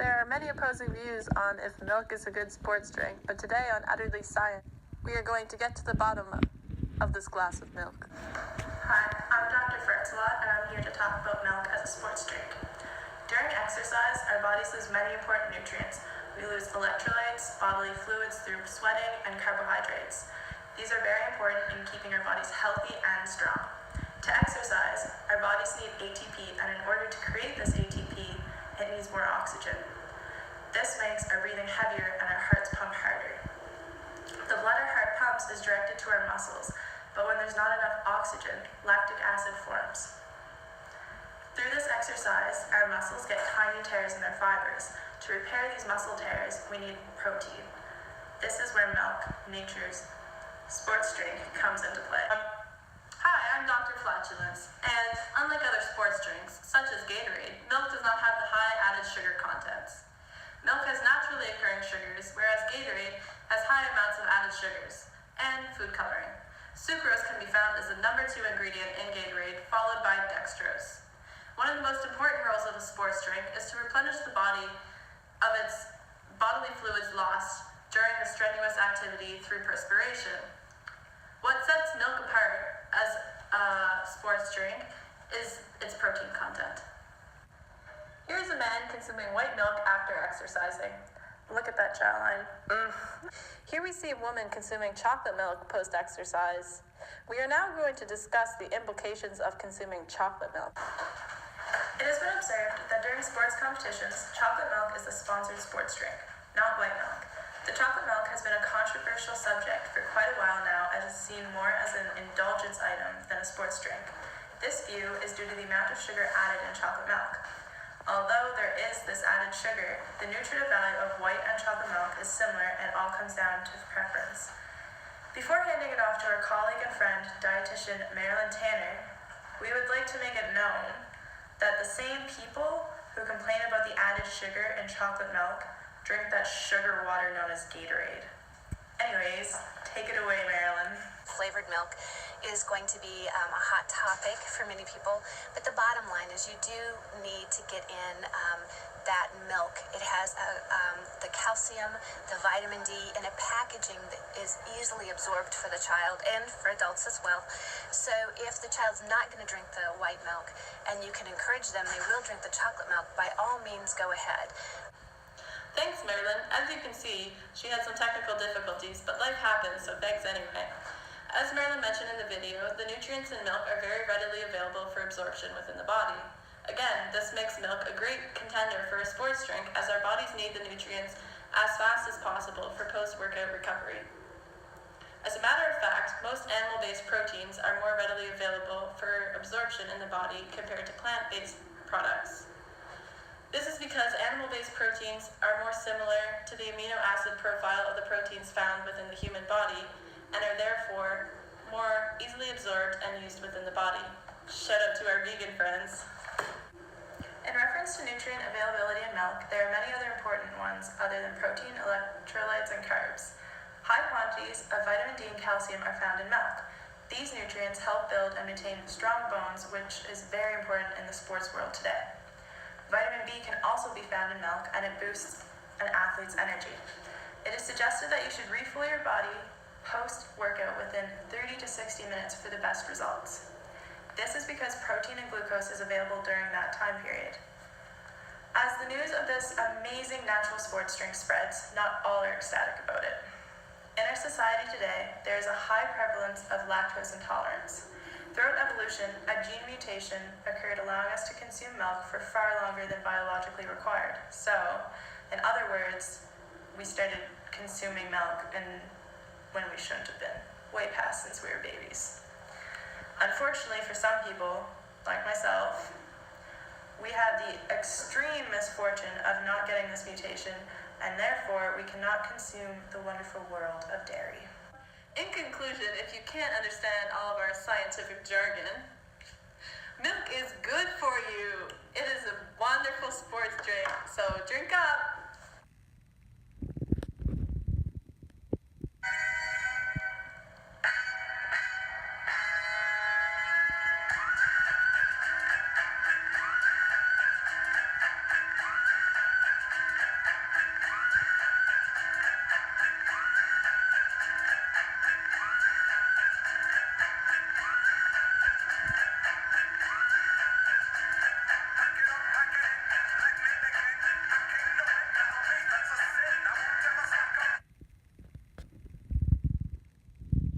There are many opposing views on if milk is a good sports drink, but today on Utterly Science, we are going to get to the bottom of this glass of milk. Hi, I'm Dr. Fertzlot, and I'm here to talk about milk as a sports drink. During exercise, our bodies lose many important nutrients. We lose electrolytes, bodily fluids through sweating, and carbohydrates. These are very important in keeping our bodies healthy and strong. To exercise, our bodies need ATP, and in order to create this ATP, it needs more oxygen. This makes our breathing heavier and our hearts pump harder. The blood our heart pumps is directed to our muscles, but when there's not enough oxygen, lactic acid forms. Through this exercise, our muscles get tiny tears in their fibers. To repair these muscle tears, we need protein. This is where milk, nature's sports drink, comes into play. Hi, I'm Dr. Flatulence, and unlike other sports drinks, such as Gatorade, milk does not have the high added sugar contents. Milk has naturally occurring sugars, whereas Gatorade has high amounts of added sugars and food coloring. Sucrose can be found as the number 2 ingredient in Gatorade, followed by dextrose. One of the most important roles of a sports drink is to replenish the body of its bodily fluids lost during a strenuous activity through perspiration. What sets milk apart as a sports drink is its protein content. Here's a man consuming white milk after exercising. Look at that jawline. Here we see a woman consuming chocolate milk post-exercise. We are now going to discuss the implications of consuming chocolate milk. It has been observed that during sports competitions, chocolate milk is the sponsored sports drink, not white milk. The chocolate milk has been a controversial subject for quite a while now, as it's seen more as an indulgence item than a sports drink. This view is due to the amount of sugar added in chocolate milk. Although there is this added sugar, the nutritive value of white and chocolate milk is similar and all comes down to preference. Before handing it off to our colleague and friend, dietitian Marilyn Tanner, we would like to make it known that the same people who complain about the added sugar in chocolate milk drink that sugar water known as Gatorade. Anyways, take it away, Marilyn. Flavored milk is going to be a hot topic for many people, but the bottom line is you do need to get in that milk. It has the calcium, the vitamin D, and a packaging that is easily absorbed for the child and for adults as well. So if the child's not going to drink the white milk and you can encourage them, they will drink the chocolate milk, by all means go ahead. Thanks, Marilyn. As you can see, she had some technical difficulties, but life happens, so thanks anyway. As Marilyn mentioned in the video, the nutrients in milk are very readily available for absorption within the body. Again, this makes milk a great contender for a sports drink, as our bodies need the nutrients as fast as possible for post-workout recovery. As a matter of fact, most animal-based proteins are more readily available for absorption in the body compared to plant-based products. This is because animal-based proteins are more similar to the amino acid profile of the proteins found within the human body and are therefore more easily absorbed and used within the body. Shout out to our vegan friends. In reference to nutrient availability in milk, there are many other important ones other than protein, electrolytes, and carbs. High quantities of vitamin D and calcium are found in milk. These nutrients help build and maintain strong bones, which is very important in the sports world today. Vitamin B can also be found in milk, and it boosts an athlete's energy. It is suggested that you should refuel your body post-workout within 30 to 60 minutes for the best results. This is because protein and glucose is available during that time period. As the news of this amazing natural sports drink spreads, not all are ecstatic about it. In our society today, there is a high prevalence of lactose intolerance. Throughout evolution, a gene mutation occurred allowing us to consume milk for far longer than biologically required. So, in other words, we started consuming milk when we shouldn't have been, way past since we were babies. Unfortunately for some people, like myself, we have the extreme misfortune of not getting this mutation, and therefore we cannot consume the wonderful world of dairy. In conclusion, if you can't understand all of our scientific jargon, milk is good for you. It is a wonderful sports drink, so drink up.